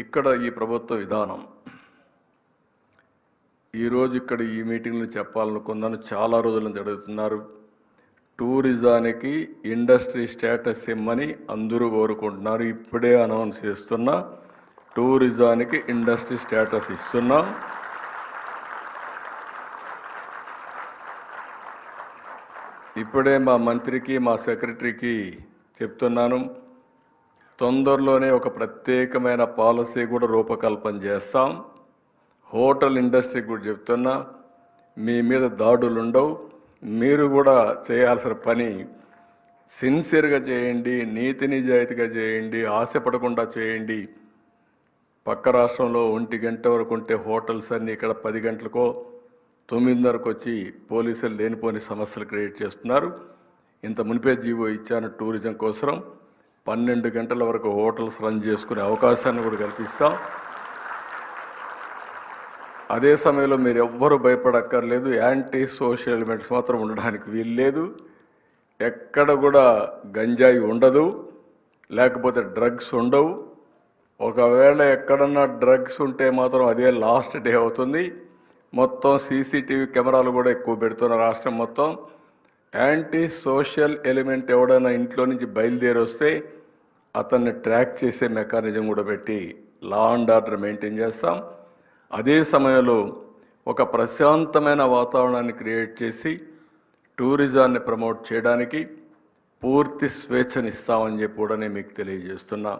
ఇక్కడ ఈ ప్రభుత్వ విధానం ఈరోజు ఇక్కడ ఈ మీటింగ్లో చెప్పాలనుకున్నాను. చాలా రోజుల నుంచి అడుగుతున్నారు. టూరిజానికి ఇండస్ట్రీ స్టేటస్ ఇమ్మని అందరూ కోరుకుంటున్నారు. ఇప్పుడే అనౌన్స్ చేస్తున్నా, టూరిజానికి ఇండస్ట్రీ స్టేటస్ ఇస్తున్నాం. ఇప్పుడే మా మంత్రికి మా సెక్రటరీకి చెప్తున్నాను. తొందరలోనే ఒక ప్రత్యేకమైన పాలసీ కూడా రూపకల్పన చేస్తాం. హోటల్ ఇండస్ట్రీకి కూడా చెప్తున్నా, మీ మీద దాడులు ఉండవు. మీరు కూడా చేయాల్సిన పని సిన్సియర్గా చేయండి, నీతి నిజాయితీగా చేయండి, ఆశపడకుండా చేయండి. పక్క రాష్ట్రంలో 1 గంట వరకు ఉంటే హోటల్స్ అన్నీ ఇక్కడ 10 గంటలకో 9:30కు వచ్చి పోలీసులు లేనిపోని సమస్యలు క్రియేట్ చేస్తున్నారు. ఇంత మునిపే జీవో ఇచ్చాను టూరిజం కోసం. 12 గంటల వరకు హోటల్స్ రన్ చేసుకునే అవకాశాన్ని కూడా కల్పిస్తాం. అదే సమయంలో మీరు ఎవ్వరూ భయపడక్కర్లేదు. యాంటీ సోషల్ ఎలిమెంట్స్ మాత్రం ఉండడానికి వీల్లేదు. ఎక్కడ కూడా గంజాయి ఉండదు, లేకపోతే డ్రగ్స్ ఉండవు. ఒకవేళ ఎక్కడన్నా డ్రగ్స్ ఉంటే మాత్రం అదే లాస్ట్ డే అవుతుంది. మొత్తం సీసీటీవీ కెమెరాలు కూడా ఎక్కువ పెడుతున్న రాష్ట్రం మొత్తం. యాంటీ సోషల్ ఎలిమెంట్ ఎవడైనా ఇంట్లో నుంచి బయలుదేరి వస్తే అతన్ని ట్రాక్ చేసే మెకానిజం కూడా పెట్టి లా అండ్ ఆర్డర్ మెయింటైన్ చేస్తాం. అదే సమయంలో ఒక ప్రశాంతమైన వాతావరణాన్ని క్రియేట్ చేసి టూరిజాన్ని ప్రమోట్ చేయడానికి పూర్తి స్వేచ్ఛనిస్తామని చెప్పి కూడా నేను మీకు తెలియజేస్తున్నా.